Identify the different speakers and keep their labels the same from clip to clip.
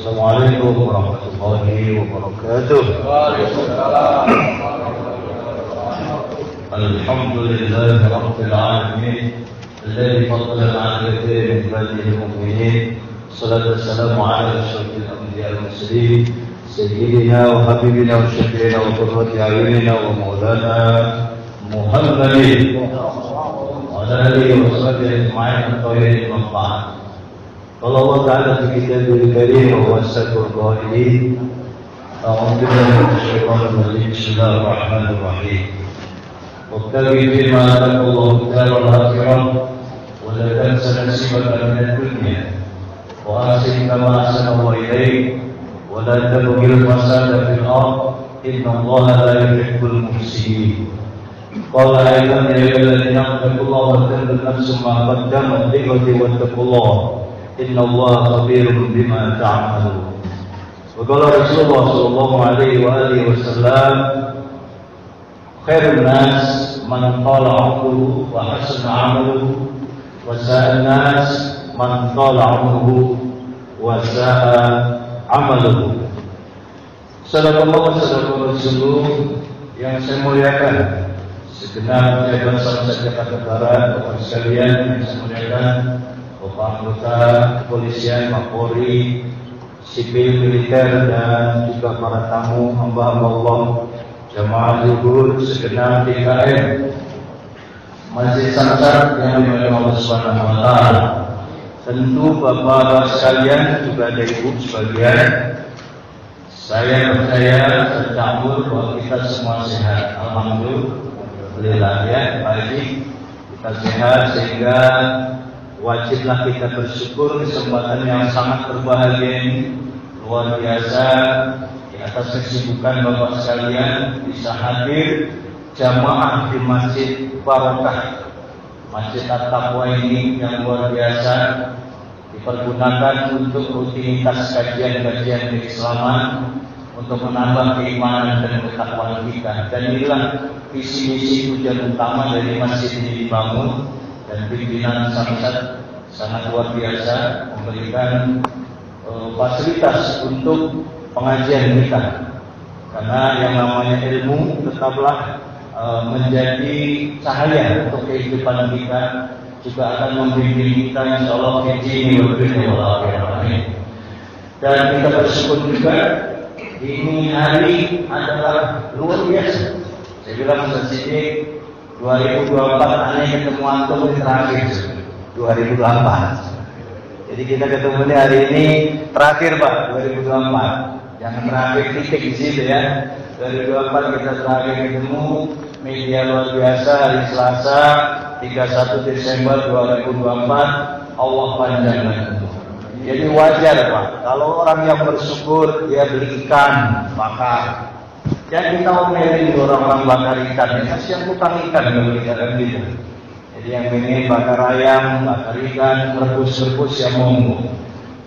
Speaker 1: Assalamualaikum warahmatullahi wabarakatuh. Alhamdulillahi rabbil alamin alladzi faddala 'ala kathirin min ibadihi al-mu'minin. Salatu wassalamu 'ala asyrafil anbiya'i wal mursalin sayyidina wa habibina wa syafi'ina wa qurrati a'yunina wa maulana Muhammadin wa ala alihi wa sahbihi ajma'in at-tahirin al-manfa'at. قال الله تعالى في كتابه الكريم وهو أصدق القائلين أعوذ بالله من الشيطان الرجيم بسم الله الرحمن الرحيم وابتغ فيما آتاك الله الدار الآخرة ولا تنس نصيبك من الدنيا وأحسن كما أحسن الله إليك ولا تبغ الفساد في الأرض إن الله لا يحب المفسدين. قال أيضا يا أيها الذين اتقوا الله ولتنظر نفس ما قدمت لغد واتقوا الله إن الله خبير بما تعملون. وقال رسول الله صلى الله عليه وآله وسلم خير الناس من طال عمره وحسن عمله وساء الناس من طال عمره وساء عمله. Sadaqallah sadaqallah Rasulullah yang saya muliakan, segenap jabat Samosir Jakarta Barat, Bapak sekalian yang saya muliakan, Bapak anggota kepolisian, Kapolri, sipil, militer, dan juga para tamu, hamba-hamba Allah, jamaah zuhur, segenap DKM, Masjid Samsat yang dimuliakan Allah Subhanahu wa Ta'ala. Tentu Bapak sekalian, juga ada Ibu sebagian, saya percaya tercampur bahwa kita semua sehat. Alhamdulillah ya, baik kita sehat sehingga wajiblah kita bersyukur kesempatan yang sangat berbahagia ini, luar biasa di atas kesibukan Bapak sekalian bisa hadir jamaah di Masjid Barokah, Masjid At-Taqwa ini yang luar biasa dipergunakan untuk rutinitas kajian-kajian keislaman untuk menambah keimanan dan ketakwaan kita. Dan inilah visi-misi tujuan utama dari masjid ini dibangun. Dan pimpinan Samsat sangat luar biasa memberikan fasilitas untuk pengajian kita, karena yang namanya ilmu tetaplah menjadi cahaya untuk kehidupan kita, juga akan membimbing kita insyaallah fi dini wal dunya wal akhirah. Dan kita bersyukur juga ini hari adalah luar biasa. Saya bilang Ustaz Siddiq 2024 aneh ketemu antum di terakhir 2024. Jadi kita ketemu hari ini terakhir Pak 2024. Jangan terakhir titik di situ ya. 2024 kita terakhir ketemu media luar biasa hari Selasa 31 Desember 2024. Allah panjangkan. Jadi wajar Pak kalau orang yang bersyukur dia beli ikan bakar. Yang kita omelin orang-orang bakar ikan, kasihan tukang ikan kalau ikan gitu. Jadi yang ini bakar ayam, bakar ikan, rebus-rebus ya monggo.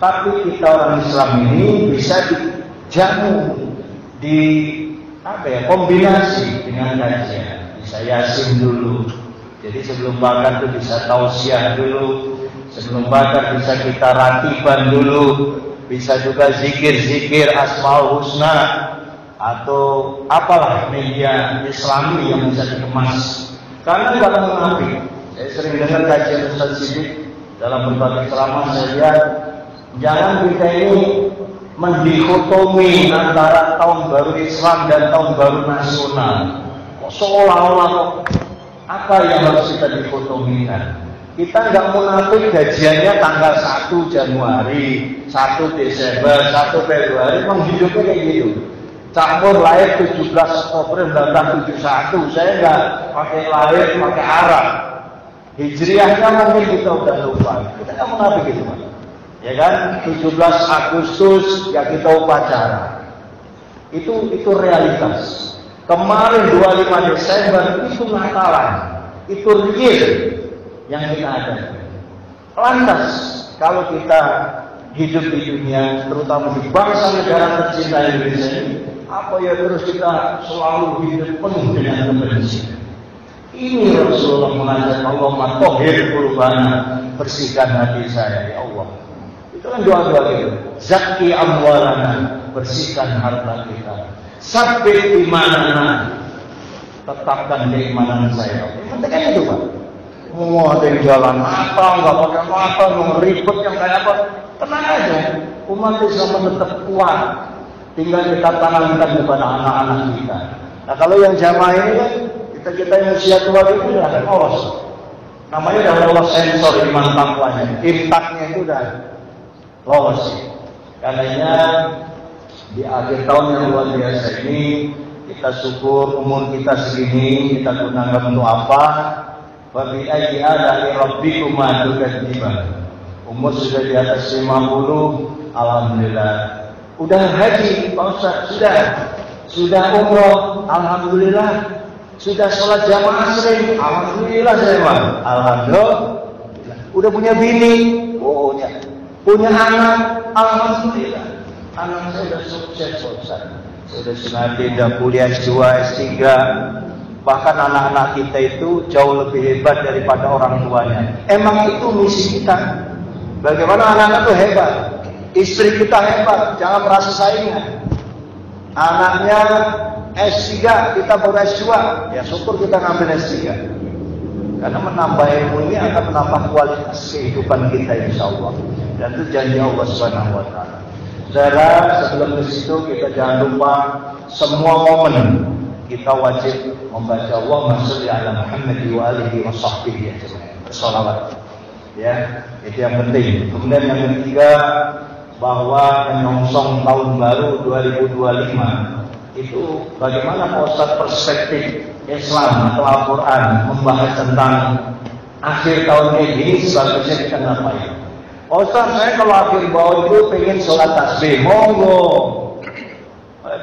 Speaker 1: Tapi kita orang Islam ini bisa dijamu, kombinasi dengan kajian. Bisa yasin dulu. Jadi sebelum bakar itu bisa tausiah dulu. Sebelum bakar bisa kita ratiban dulu. Bisa juga zikir-zikir Asmaul Husna atau apalah media Islami yang bisa dikemas. Karena kalau munafik, saya sering dengar kajian Ustaz Siddiq dalam berbagai ceramah, saya lihat jangan kita ini mendikotomi antara tahun baru Islam dan tahun baru nasional. Seolah-olah apa yang harus kita dikotomikan? Kita nggak munafik gajiannya tanggal 1 Januari, 1 Desember, 1 Februari, memang hidupnya kayak gitu. Campur lahir 17 Oktober 1971, saya nggak pakai lahir, pakai Arab. Hijriahnya mungkin kita udah lupa. Kita nggak munafik gitu, Pak. Ya kan? 17 Agustus ya kita upacara. Itu realitas. Kemarin 25 Desember itu Natalan. Itu real yang kita ada. Lantas kalau kita hidup di dunia, terutama di bangsa negara tercinta Indonesia ini, apa ya terus kita selalu hidup penuh dengan kebencian? Ini Rasulullah mengatakan, Allahumma tahhir qulubana, bersihkan hati saya ya Allah. Kita Itu kan doa-doa gitu. Zakki amwalana, bersihkan harta kita. Sabbit imanana, tetapkan keimanan saya. Yang penting kan itu, Pak. Mau ada yang jalan apa, nggak pakai apa, mau ribet yang kayak apa, tenang aja. Umat Islam tetap kuat. Tinggal kita tanamkan kepada anak-anak kita. Nah kalau yang jamaah ini kan kita yang usia tua itu udah ada lolos. Namanya udah lolos sensor iman takwanya, impaknya itu udah lolos. Karenanya di akhir tahun yang luar biasa ini kita syukur umur kita segini kita gunakan untuk apa? Wa bi ayyi ala'i rabbikuma tukadziban. Umur sudah di atas 50, alhamdulillah. Udah haji, Pak Ustaz, sudah umroh, alhamdulillah. Sudah sholat jamaah sering, alhamdulillah saya Pak. Alhamdulillah. Udah punya bini, punya anak, alhamdulillah. Anak saya sudah sukses, Pak Ustaz. Sudah sunati, sudah kuliah S2, S3. Bahkan anak-anak kita itu jauh lebih hebat daripada orang tuanya. Emang itu misi kita. Bagaimana anak-anak itu hebat, istri kita hebat, jangan merasa saingan. Anaknya S3, kita baru S2, ya syukur kita ngambil S3. Karena menambah ilmu ini akan menambah kualitas kehidupan kita insya Allah. Dan itu janji Allah Subhanahu wa Ta'ala. Saudara, sebelum ke situ kita jangan lupa semua momen kita wajib membaca Allahumma sholli ala Muhammad wa alihi wa sahbihi bersolawat. Ya, itu yang penting. Kemudian yang ketiga, bahwa menyongsong tahun baru 2025 itu bagaimana Pak Ustaz perspektif Islam atau Al-Quran membahas tentang akhir tahun ini sebagusnya kita ngapain? Pak Ustaz, saya kalau akhir tahun itu pengen sholat tasbih, monggo.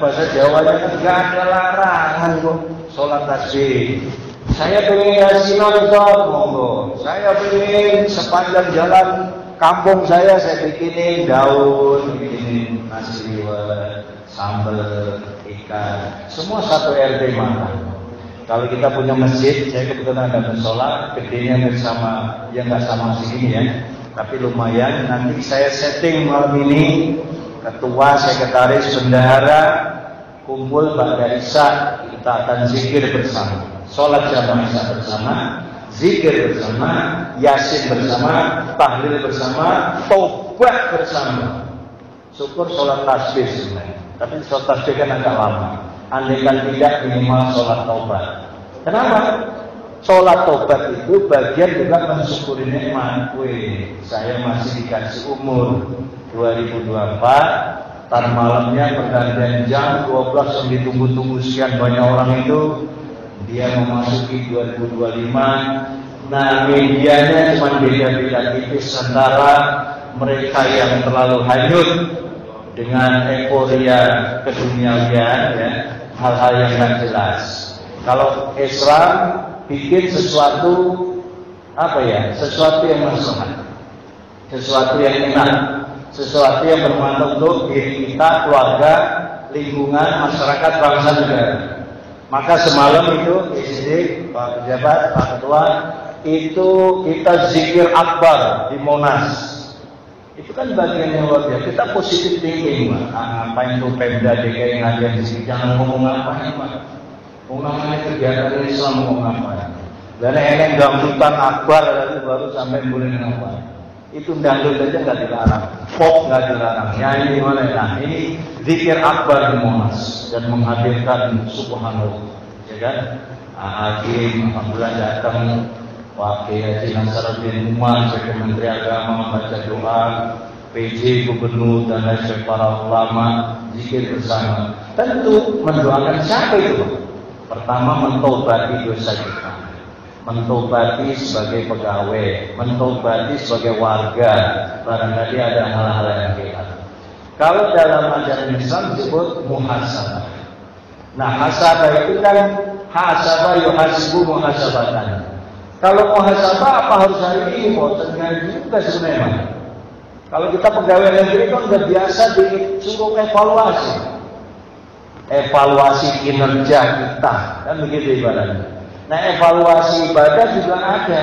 Speaker 1: Bahasa Jawanya kan nggak ada larangan kok sholat tasbih. Saya pengen yasinan Ustaz, monggo. Saya pengen sepanjang jalan kampung saya bikinin daun, bikinin nasi liwet, sambal, ikan, semua satu RT makan. Kalau kita punya masjid, saya kebetulan ada musola, gedenya bersama, ya nggak sama segini ya, tapi lumayan. Nanti saya setting malam ini, ketua, sekretaris, bendahara, kumpul pada Isya, kita akan zikir bersama, sholat jamaah Isya bersama, zikir bersama, yasin bersama, tahlil bersama, taubat bersama. Syukur sholat tasbih sebenarnya, tapi sholat tasbih kan agak lama. Andaikan tidak minimal sholat taubat. Kenapa? Sholat taubat itu bagian juga mensyukuri nikmat. Wih, saya masih dikasih umur 2024. Tar malamnya pergantian jam 12 yang ditunggu-tunggu sekian banyak orang itu. Dia memasuki 2025. Nah, medianya cuma beda-beda tipis antara mereka yang terlalu hanyut dengan euforia keduniawian, ya, hal-hal yang tidak jelas. Kalau Islam bikin sesuatu sesuatu yang maslahat, sesuatu yang enak, sesuatu yang bermanfaat untuk diri kita, keluarga, lingkungan, masyarakat, bangsa, negara. Maka semalam itu SD, Pak Pejabat, Pak Ketua, itu kita zikir akbar di Monas. Itu kan bagian yang luar biasa. Kita positif thinking, Pak. Ngapain tuh Pemda DKI ngajar di sini? Jangan ngomong ngapain, Pak. Ngomongnya kegiatan Islam ngomong ngapain. Dan enak dangdutan akbar baru sampai boleh ngapain. Itu dangdut aja nggak dilarang, pop nggak dilarang. Nyanyi gimana? Nah, ini zikir akbar di Monas dan menghadirkan Subhanallah, ya kan? Hakim alhamdulillah datang. Wakil Haji Nasaruddin Umar sebagai Menteri Agama membaca doa, PJ Gubernur dan lain para ulama zikir bersama. Tentu mendoakan siapa itu? Pertama, mentobati dosa kita, mentobati sebagai pegawai, mentobati sebagai warga. Barangkali ada hal-hal yang hilang. Kalau dalam ajaran Islam disebut muhasabah. Nah, hasabah itu kan hasabah yuhasibu muhasabatan. Kalau muhasabah apa harus hari ini? Bosannya juga sebenarnya. Kalau kita pegawai negeri kan udah biasa disuruh evaluasi, evaluasi kinerja kita, kan begitu ibaratnya. Nah, evaluasi ibadah juga ada.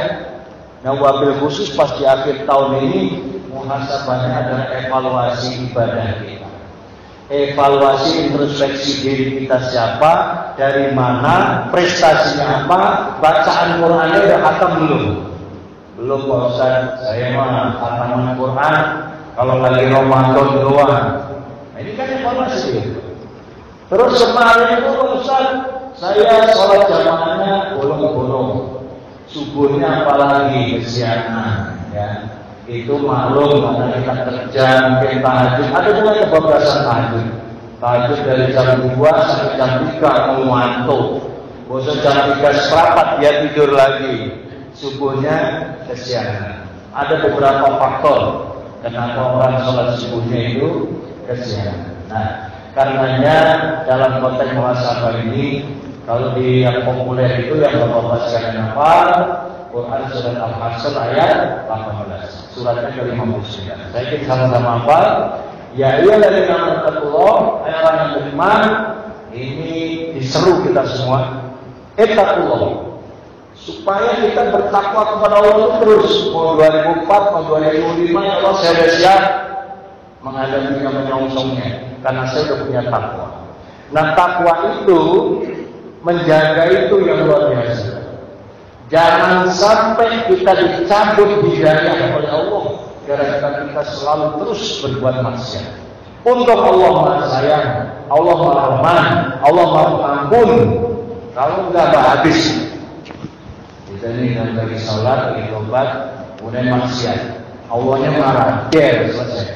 Speaker 1: Nah, wabil khusus pas di akhir tahun ini Muhasabahnya adalah evaluasi ibadah kita. Evaluasi introspeksi diri kita siapa, dari mana, prestasinya apa, bacaan Qurannya udah khatam belum? Belum Pak Ustaz, saya mah khataman Quran kalau lagi Ramadan doang. Nah, ini kan evaluasi. Terus kemarin itu Pak Ustaz, saya sholat jamaahnya bolong-bolong. Subuhnya apalagi kesianan, ya. Itu maklum karena kita kerja, mungkin tahajud, ada juga kebablasan tahajud. Tahajud dari jam 2 sampai jam 3 mau ngantuk. Bosan jam 3 seperempat dia tidur lagi. Subuhnya kesianan. Ada beberapa faktor kenapa orang sholat subuhnya itu kesianan. Nah, karenanya dalam konteks muhasabah ini, kalau di yang populer itu yang Bapak sekalian hafal, Quran surat Al-Hasr ayat 18, suratnya ke-59. Saya ingin sama-sama hafal. Ya ayyuhalladzina amanu taqullaha, ayat yang beriman. Ini diseru kita semua. Ittaqullah, supaya kita bertakwa kepada Allah terus. Mau 2004, mau 2005, ya Allah saya sudah siap menghadapi yang menyongsongnya, karena saya sudah punya takwa. Nah, takwa itu menjaga itu yang luar biasa. Jangan sampai kita dicabut hidayah oleh Allah gara-gara kita selalu terus berbuat maksiat. Untuk Allah Maha Sayang, Allah Maha Rahman, Allah Maha Pengampun. Kalau enggak habis. Kita ini dari salat, dari tobat, kemudian maksiat. Allahnya marah, selesai.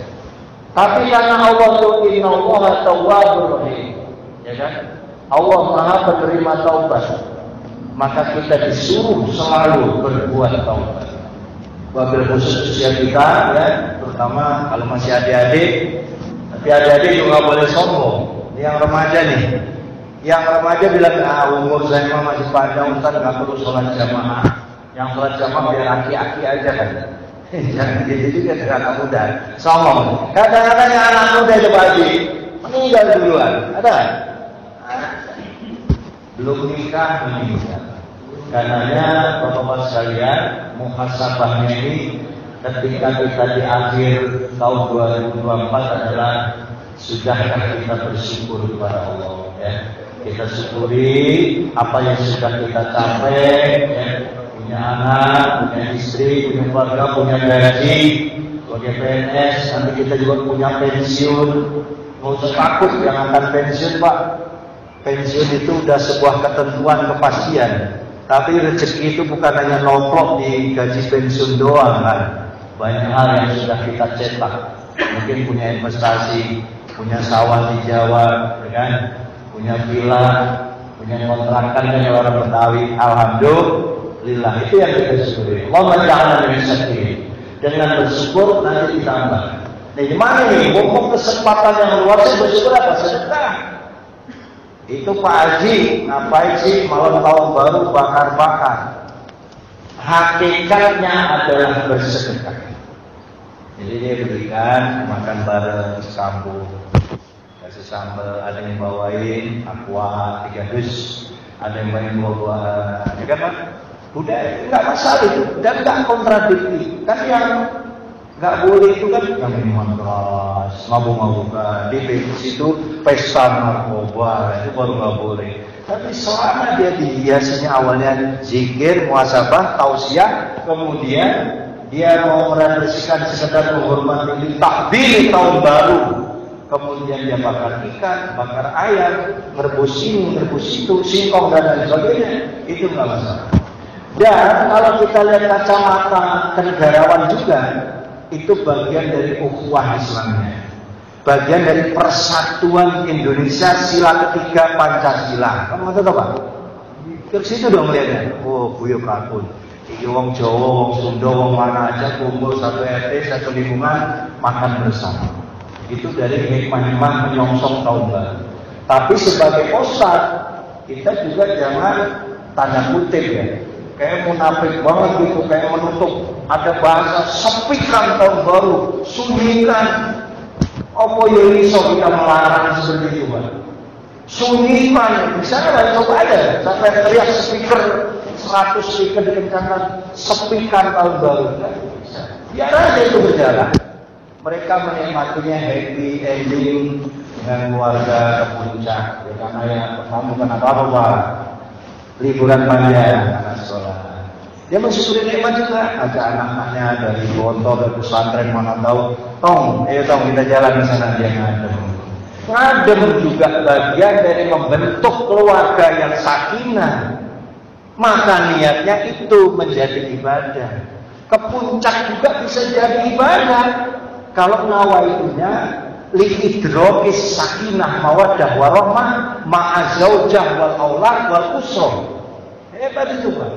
Speaker 1: Tapi karena Allah itu innallaha tawwabur rahim, ya kan? Allah Maha penerima taubat, maka kita disuruh selalu berbuat taubat. Wabil khusus usia kita, ya, terutama kalau masih adik-adik. Tapi adik-adik juga boleh sombong. Yang remaja nih, yang remaja bilang, umur saya masih panjang, Ustaz nggak perlu sholat jamaah. Yang sholat jamaah biar aki-aki aja kan. Jangan gitu juga dengan anak muda. Sombong. Kadang-kadang anak muda itu pasti meninggal duluan. Ada? Belum nikah meninggal. Karenanya Bapak-bapak sekalian, muhasabahnya ini ketika kita di akhir tahun 2024 adalah sudahkah kita bersyukur kepada Allah, ya. Kita syukuri apa yang sudah kita capai, ya. Punya anak, punya istri, punya keluarga, punya gaji, sebagai PNS, nanti kita juga punya pensiun. Nggak usah takut yang akan pensiun, Pak. Pensiun itu sudah sebuah ketentuan kepastian. Tapi rezeki itu bukan hanya nomplok di gaji pensiun doang kan. Banyak hal yang sudah kita cetak. Mungkin punya investasi, punya sawah di Jawa, kan? Punya villa, punya kontrakan dengan orang Betawi. Alhamdulillah, itu yang kita syukuri. Allah jangan bersyukur. Dengan bersyukur nanti ditambah. Nah, gimana nih? Mumpung kesempatan yang luas, bersyukur apa? Sedekah. Itu Pak Haji ngapain sih malam tahun baru bakar-bakar? Hakikatnya adalah bersedekah. Jadi dia berikan makan bareng sekampung, kasih sambal, ada yang bawain aqua 3 dus, ada yang bawain buah-buahan, ya kan Pak? Budaya nggak masalah itu dan nggak kontradiktif. Kan yang nggak boleh itu kan yang minuman keras, mabuk-mabukan, di situ pesta narkoba, itu baru nggak boleh. Tapi selama dia dihiasinya awalnya zikir, muhasabah, tausiah, kemudian dia mau merealisasikan sekedar menghormati takbir tahun baru, kemudian dia bakar ikan, bakar ayam, merebus ini, merebus itu, singkong dan lain sebagainya, itu nggak masalah. Dan kalau kita lihat kacamata kenegarawan juga, itu bagian dari ukhuwah Islamnya, bagian dari persatuan Indonesia, sila ketiga Pancasila. Kamu ngerti apa? Ke situ dong melihatnya. Oh, buyuk akun. Iki wong Jawa, wong Sunda, wong mana aja kumpul satu RT, satu lingkungan, makan bersama. Itu dari hikmah-hikmah menyongsong tahun baru. Tapi sebagai ustadz, kita juga jangan tanda kutip ya. Kayak munafik banget gitu, kayak menutup. Ada bahasa sepikan tahun baru, sunyikan. Apa yang iso kita melarang seperti itu, Pak? Sunyikan, misalnya lah coba ada. Sampai teriak speaker 100 speaker dikencangkan, sepikan tahun baru. Biar aja itu berjalan. Mereka menikmatinya happy ending dengan keluarga ke puncak. Ya, karena ya kamu bukan apa-apa Pak. Liburan panjang anak sekolah. Dia mensyukuri nikmat juga. Ada anak-anaknya dari Bonto ke pesantren mana tahu. Tong, ayo Tong kita jalan ke sana dia ngadem. Ngadem juga bagian dari membentuk keluarga yang sakinah. Maka niatnya itu menjadi ibadah. Ke puncak juga bisa jadi ibadah. Kalau nawaitunya liidrokis sakinah mawaddah warahmah ma'azaujah wal aulad wal usrah. Hebat itu Pak.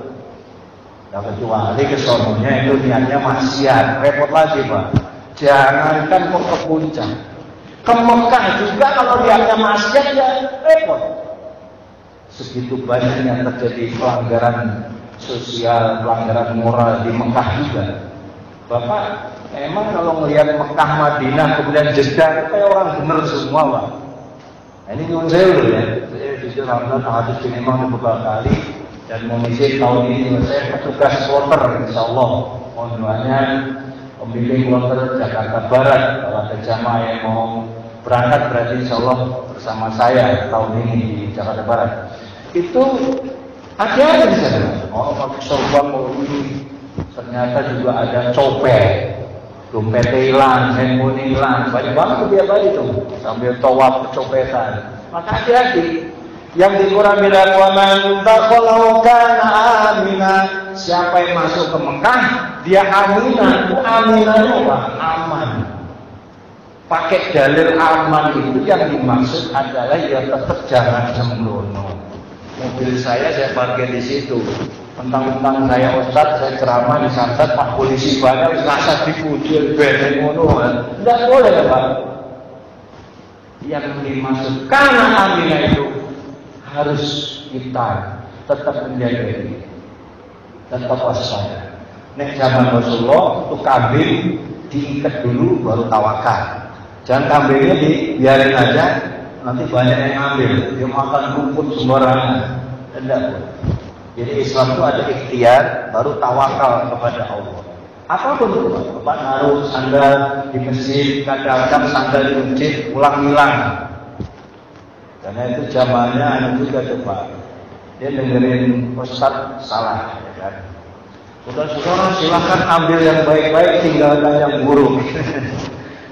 Speaker 1: Nah, kecuali kesononya itu niatnya maksiat, repot lagi Pak. Jangankan kok ke puncak, ke Mekah juga kalau niatnya maksiat ya repot. Segitu banyak yang terjadi pelanggaran sosial, pelanggaran moral di Mekah juga. Bapak, emang kalau melihat Mekah, Madinah, kemudian Jeddah, kayak orang bener semua Pak. Nah, ini nyuwun saya dulu ya. Saya jujur alhamdulillah hadis ini memang beberapa kali. Dan mengisi tahun ini saya petugas kloter insyaallah. Mohon doanya pembimbing kloter Jakarta Barat. Kalau ada jamaah yang mau berangkat berarti insyaallah bersama saya tahun ini di Jakarta Barat. Itu ada di sana. Oh, pakai sorban mau ini. Ternyata juga ada copet. Dompet hilang, handphone hilang. Banyak banget tiap hari itu. Sambil tawaf kecopetan. Maka hati-hati. Yang dikurangi dari waman takhalau kana amina. Siapa yang masuk ke Mekah dia aminah. Aminah apa? Aman. Pakai dalil aman itu yang dimaksud adalah ya tetap jangan sembrono. Mobil saya parkir di situ. Tentang saya Ustaz, saya ceramah di Santet, Pak polisi banyak rasa dipuji beden ngono. Enggak boleh Pak. Yang dimaksud karena aminah itu harus kita tetap menjaga diri, tetap waspada. Nek zaman Rasulullah itu kambing diikat dulu baru tawakal. Jangan kambingnya dibiarin aja, nanti banyak yang ngambil. Dia makan rumput sembarangan. Tidak boleh. Jadi Islam itu ada ikhtiar, baru tawakal kepada Allah. Apapun itu, Bapak naruh sandal di masjid, kadang-kadang sandal di masjid pulang hilang. Karena itu zamannya anu juga coba. Dia dengerin Ustaz salah, ya kan. Saudara-saudara silahkan ambil yang baik-baik, tinggalkan yang buruk.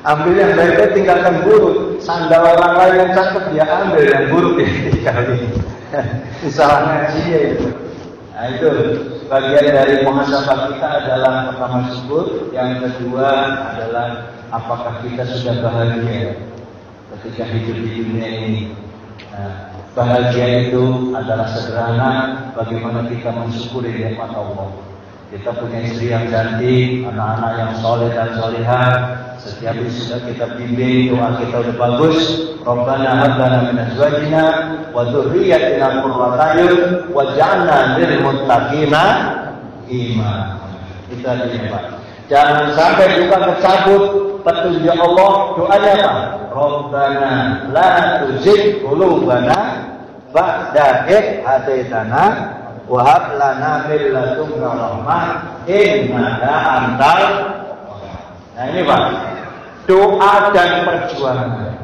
Speaker 1: Ambil yang baik-baik, tinggalkan buruk. Sandal orang lain yang cakep dia ambil, yang buruk dia tinggalin. Salah ngaji ya itu. Nah itu bagian dari muhasabah kita adalah pertama syukur, yang kedua adalah apakah kita sudah bahagia ketika hidup di dunia ini. Nah, bahagia itu adalah sederhana bagaimana kita mensyukuri nikmat Allah. Kita punya istri yang cantik, anak-anak yang soleh dan solehah. Setiap sudah kita bimbing, doa kita udah bagus. Rabbana hab lana min azwajina wa dzurriyyatina qurrata a'yun waj'alna lil muttaqina imama. Itu artinya Pak. Jangan sampai juga kecabut petunjuk Allah. Doanya apa? Rabbana la tuzigh qulubana ba'da idh hadaitana wa hab lana min ladunka rahmah innaka antal. Nah ini Pak, doa dan perjuangan.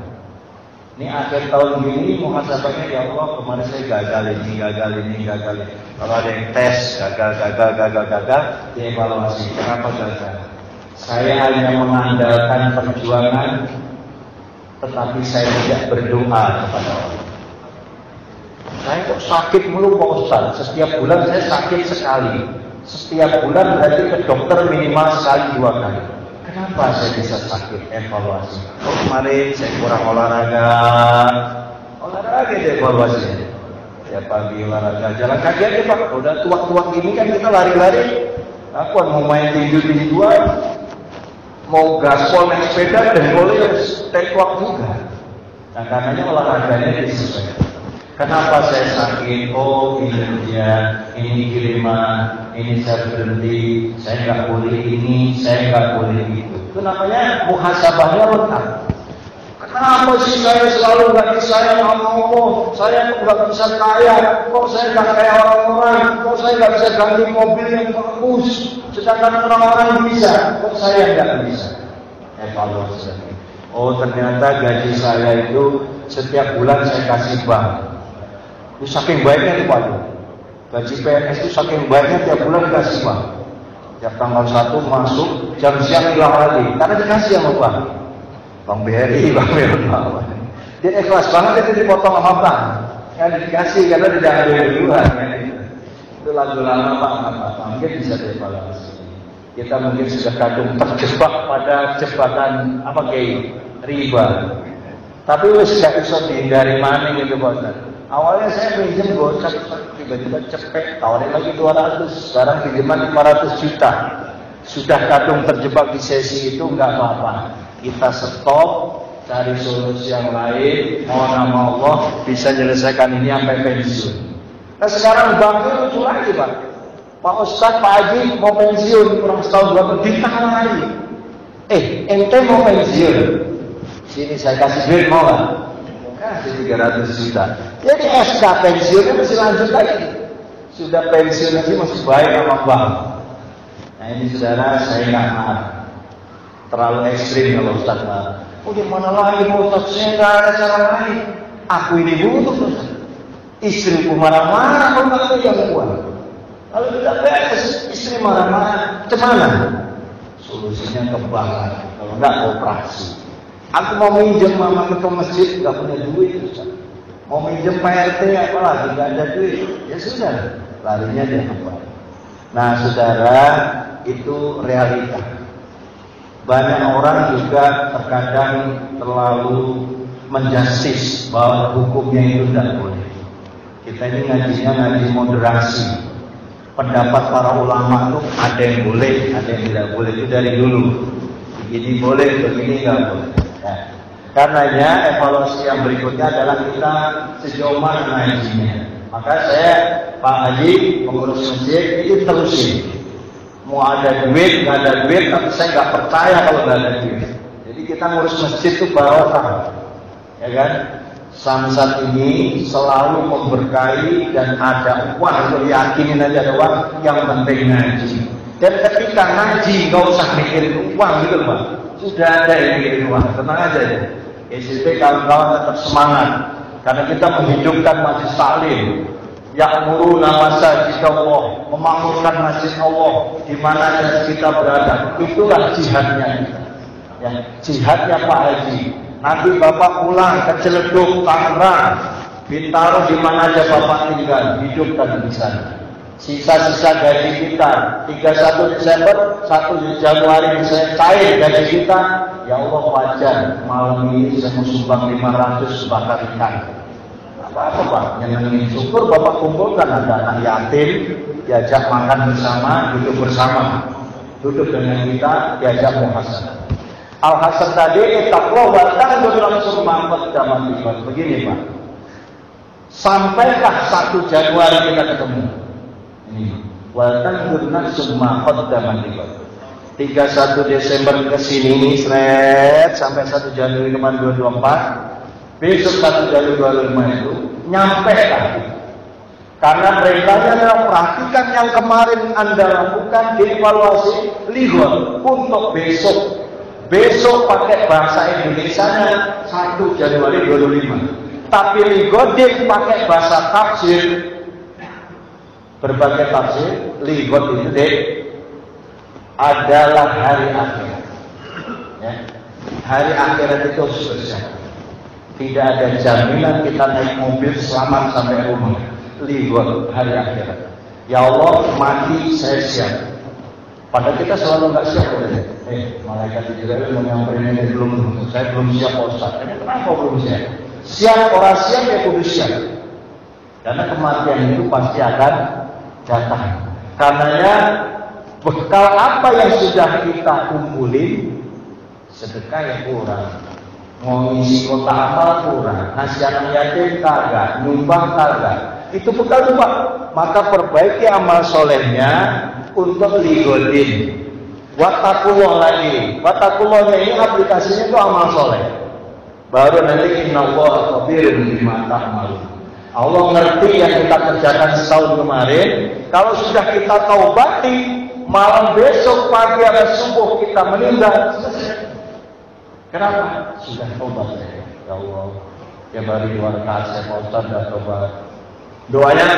Speaker 1: Ini akhir tahun ini muhasabahnya ya Allah, kemarin saya gagal ini. Kalau ada yang tes gagal, dievaluasi. Kenapa gagal? Saya hanya mengandalkan perjuangan, tetapi saya tidak berdoa kepada Allah. Saya kok sakit mulu Pak Ustaz. Setiap bulan saya sakit sekali. Setiap bulan berarti ke dokter minimal sekali 2 kali. Kenapa saya bisa sakit? Evaluasi. Oh, kemarin saya kurang olahraga evaluasi. Ya pagi olahraga, jalan kaki aja Pak. Udah tua-tua gini kan kita lari-lari. Aku mau main tinju-tinjuan, mau gaspol naik sepeda dan boleh take walk juga. Nah karenanya olahraganya disesuaikan. Kenapa saya sakit? Oh ini dia, ini kiriman, ini saya berhenti, saya nggak boleh ini, saya nggak boleh itu. Itu namanya muhasabahnya lengkap. Kenapa sih saya selalu nggak disayang sama Allah? Saya nggak bisa kaya, kok saya nggak kayak orang-orang? Kok saya nggak bisa ganti mobil yang bagus? Sedangkan orang-orang bisa, kok saya nggak bisa? evaluasi. Oh ternyata gaji saya itu setiap bulan saya kasih bank. Itu saking baiknya tuh Pak. Gaji PNS itu saking baiknya tiap bulan dikasih bank. Tiap tanggal 1 masuk, jam siang hilang lagi. Karena dikasih sama Bank. Bank BRI, Bank BRI. Dia ikhlas banget itu dipotong sama bank. Yang dikasih karena tidak ada duluan. Itu lagu lama Pak. Mungkin bisa dievaluasi. Kita mungkin sudah kadung terjebak pada jembatan riba. Tapi wis gak bisa dihindari maning gitu Pak Ustaz. Awalnya saya pinjam gocap, tiba-tiba cepet, tawarin lagi 200, sekarang pinjaman 500 juta. Sudah kadung terjebak di sesi itu nggak apa-apa. Kita stop, cari solusi yang lain. Mohon nama Allah bisa menyelesaikan ini sampai pensiun. Nah sekarang banknya lucu lagi Pak. Pak Ustaz, Pak Haji mau pensiun kurang setahun 2 tahun ditahan lagi. Ente mau pensiun? Sini saya kasih duit mau nggak? Kasih 300 juta. Jadi SK pensiunnya masih lanjut lagi. Sudah pensiun aja masih baik sama bank. Nah ini saudara saya nggak marah. Terlalu ekstrim kalau Ustaz marah. Oh gimana lagi Ustaz? Saya nggak ada cara lain. Aku ini butuh Ustaz. Istriku marah-marah kalau nggak ada yang kuat. Kalau tidak beres, istri marah-marah, kemana? Solusinya ke bank. Kalau enggak operasi. Aku mau minjem mama ketua masjid, nggak punya duit. Ustaz. Mau minjem PRT apalagi, nggak ada duit. Ya sudah, larinya dia ke bank. Nah saudara, itu realita. Banyak orang juga terkadang terlalu menjustis bahwa hukumnya itu tidak boleh. Kita ini ngajinya ngaji moderasi. Pendapat para ulama itu ada yang boleh, ada yang tidak boleh. Itu dari dulu. Begini boleh, begini nggak boleh. Ya. Karenanya evaluasi yang berikutnya adalah kita sejauh mana ngajinya. Maka saya Pak Haji pengurus masjid itu terusin. Mau ada duit, nggak ada duit, tapi saya nggak percaya kalau nggak ada duit. Jadi kita ngurus masjid itu barokah, ya kan? Samsat ini selalu memberkahi dan ada uang untuk yakinin aja ada uang, yang penting ngaji. Dan ketika ngaji nggak usah mikirin uang gitu Pak. Sudah ada yang mikirin uang, tenang aja ya. SCT kawan-kawan tetap semangat karena kita menghidupkan majlis taklim. Ya'muruna masajid Allah, memakmurkan masjid Allah di mana kita berada. Itulah jihadnya kita. Ya, jihadnya Pak Haji. Nanti Bapak pulang ke Ciledug, Tangerang, Bintaro, di mana aja Bapak tinggal, hidupkan di sana. Sisa-sisa gaji kita 31 Desember, 1 Januari saya cair gaji kita. Ya Allah wajar, malam ini saya mau sumbang 500 bakar ikan. Apa-apa Pak, yang ingin syukur Bapak kumpulkan, ada anak yatim, diajak makan bersama, duduk bersama. Duduk dengan kita, diajak muhasabah. Al-Hasan tadi takwa watang langsung mampet dalam ibadah. Begini Pak, sampailah 1 Januari kita ketemu. Ini watang langsung mampet dalam ibadah. 31 Desember ke sini nih, sampai 1 Januari kemarin 2024. Besok 1 Januari 2025 itu nyampe lagi. Karena perintahnya adalah perhatikan yang kemarin Anda lakukan, dievaluasi, lihat untuk besok. Besok pakai bahasa Indonesianya 1 Januari 2025. Tapi ligodin pakai bahasa tafsir. Berbagai tafsir, ligot itu adalah hari akhirat. Ya. Hari akhirat itu spesial. Tidak ada jaminan kita naik mobil selamat sampai rumah. Ligot hari akhirat. Ya Allah, mati saya siap. Padahal kita selalu nggak siap. Malaikat Jibril mau nyamperin ini belum, saya belum siap Ustaz. Kenapa belum siap? Siap orang siap ya kudu siap. Karena kematian itu pasti akan datang. Karenanya bekal apa yang sudah kita kumpulin, sedekah yang kurang, mau ngisi kotak amal kurang, ngasih anak yatim kagak, nyumbang kagak. Itu bekal tuh Pak. Maka perbaiki amal solehnya untuk ligodin. Wattaqullah lagi. Wattaqullahnya ini aplikasinya itu amal soleh. Baru nanti innallaha khabirun bima ta'malun. Allah ngerti yang kita kerjakan setahun kemarin. Kalau sudah kita taubati, malam besok pagi atau subuh kita meninggal, selesai. Kenapa? Sudah tobat saya. Ya Allah, ya bari 2 rakaat saya Pak Ustaz sudah tobat. Doanya,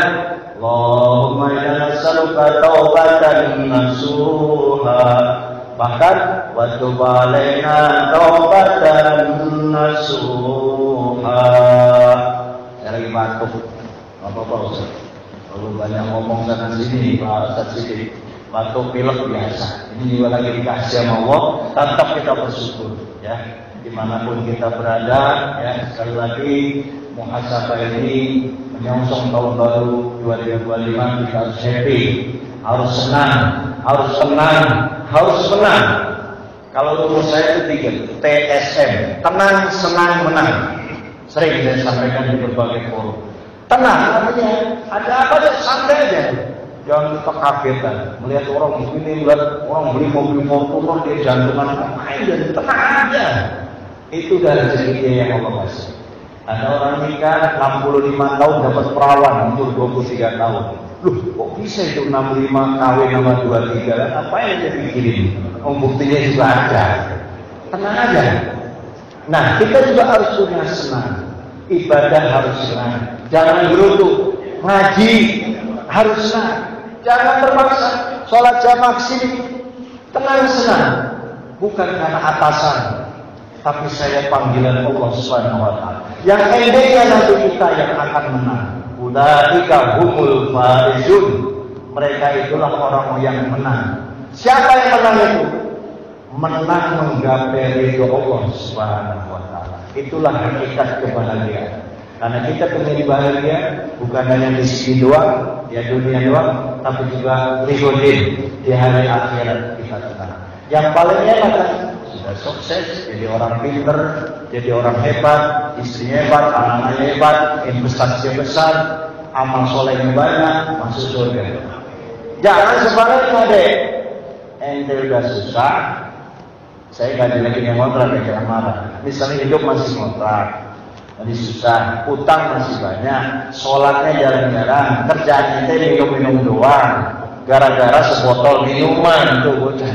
Speaker 1: Allahumma inna nas'aluka taubatan nasuha. Bahkan wa tub alaina taubatan nasuha. Saya lagi batuk. Apa-apa Ustaz. Kalau banyak ngomong sana sini, Pak Ustaz sedikit. Batuk pilek biasa. Ini juga lagi dikasih sama Allah, tetap kita bersyukur ya. Dimanapun kita berada ya, sekali lagi muhasabah ini menyongsong tahun baru 2025, kita harus happy, harus senang, harus tenang, harus menang. Kalau rumus saya itu 3, TSM, tenang, senang, menang. Sering saya sampaikan di berbagai forum. Tenang artinya ada apa aja santai aja. Jangan kita kagetan melihat orang begini, melihat orang beli mobil Fortuner dia jantungan ngapain, jadi tenang aja. Itu dari rezeki dia yang Allah kasih. Ada orang nikah 65 tahun dapat perawan umur 23 tahun. Loh, kok bisa itu 65 kawin sama 23? Kan apa yang dia pikirin? Buktinya juga ada. Tenang aja. Nah, kita juga harus punya senang. Ibadah harus senang. Jangan gerutu. Ngaji harus senang. Jangan terpaksa. Sholat jamaah sini tenang senang. Bukan karena atasan, tapi saya panggilan Allah Subhanahu wa taala. Yang endingnya nanti kita yang akan menang. Ulaika humul faizun. Mereka itulah orang yang menang. Siapa yang menang itu? Menang menggapai ridho Allah Subhanahu wa taala. Itulah hakikat kebahagiaan. Karena kita punya bahagia bukan hanya di sini doang, di dunia doang, tapi juga di hari akhirat kita tenang. Yang paling enak kan sudah sukses, jadi orang pinter, jadi orang hebat, istrinya hebat, anak-anaknya hebat, investasinya besar, amal solehnya banyak, masuk surga. Jangan sebaliknya deh, ente udah susah, saya ganti lagi yang kontrak, jangan marah. Misalnya hidup masih kontrak, jadi susah, utang masih banyak, sholatnya jarang-jarang, kerjaan ente minum-minum doang, gara-gara sebotol minuman tuh bocah.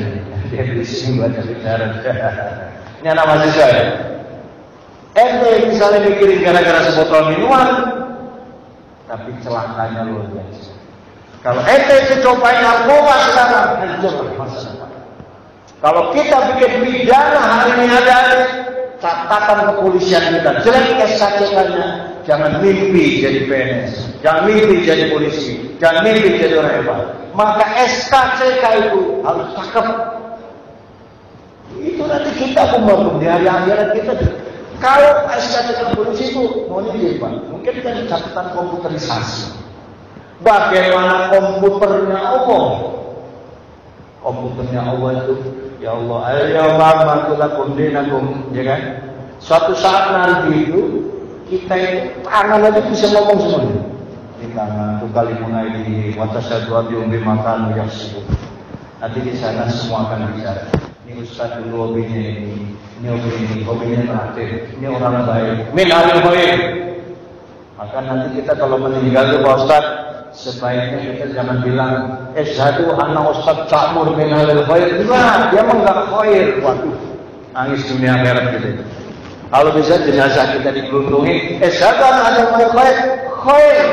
Speaker 1: Dia di sini baca bicara. Ini anak mahasiswa ya. Ente misalnya mikirin gara-gara sebotol minuman, tapi celakanya luar biasa. Kalau ente cobain narkoba sekarang, hancur masa depan. Kalau kita bikin pidana hari ini ada catatan kepolisian kita, jelek SKCK-nya, jangan mimpi jadi PNS, jangan mimpi jadi polisi, jangan mimpi jadi orang hebat. Maka SKCK itu harus cakep. Itu nanti kita kumpul di hari akhirat kita. Kalau SKCK polisi itu maunya dia Pak, mungkin kita catatan komputerisasi. Bagaimana komputernya Allah? Komputernya Allah itu, ya Allah, ayyamma lakum dinakum, ya kan? Suatu saat nanti itu kita itu tangan aja bisa ngomong semuanya. Di tangan tuh kali mulai di watasadu abiyumbi makan yang sibuk. Nanti di sana semua akan bicara. Ini Ustaz dulu hobinya ini hobinya terakhir, ini orang baik, min alil baik. Maka nanti kita kalau meninggal itu Pak Ustaz, sebaiknya kita jangan bilang asyhadu anna Ustaz Ca'mur min alil baik. Nah, dia mah enggak khair. Waduh, nangis dunia akhirat gitu. Kalau bisa jenazah kita digelundungi, asyhadu anna alil baik khair.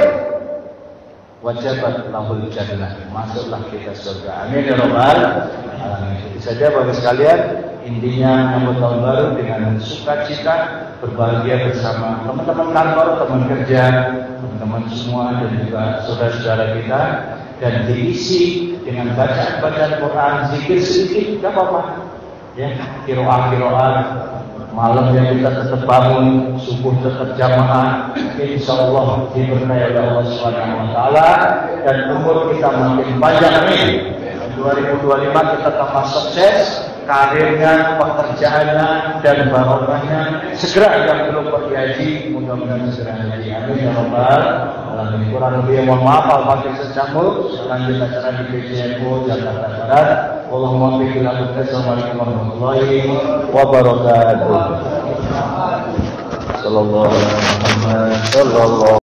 Speaker 1: Wajabat lahul jannah, masuklah kita surga. Amin ya rabbal alamin. Itu saja Bapak sekalian, intinya menyambut tahun baru dengan sukacita, berbahagia bersama teman-teman kantor, teman kerja, teman-teman semua dan juga saudara-saudara kita, dan diisi dengan bacaan-bacaan Quran, zikir sedikit, tidak apa-apa. Ya, kiroah, malam yang kita tetap bangun, subuh tetap jamaah, insya Allah diberkahi oleh Allah Subhanahu wa taala dan umur kita makin panjang nih. 2025 kita tambah sukses, karirnya, pekerjaannya dan barokahnya. Segera yang belum pergi haji, mudah-mudahan segera haji. Amin ya rabbal alamin. Kurang lebih mohon maaf al-fatihah secamur. Lanjut acara di PCMO Jakarta Barat. Allahumma bihi Assalamualaikum warahmatullahi wabarakatuh. Sallallahu alaihi wasallam.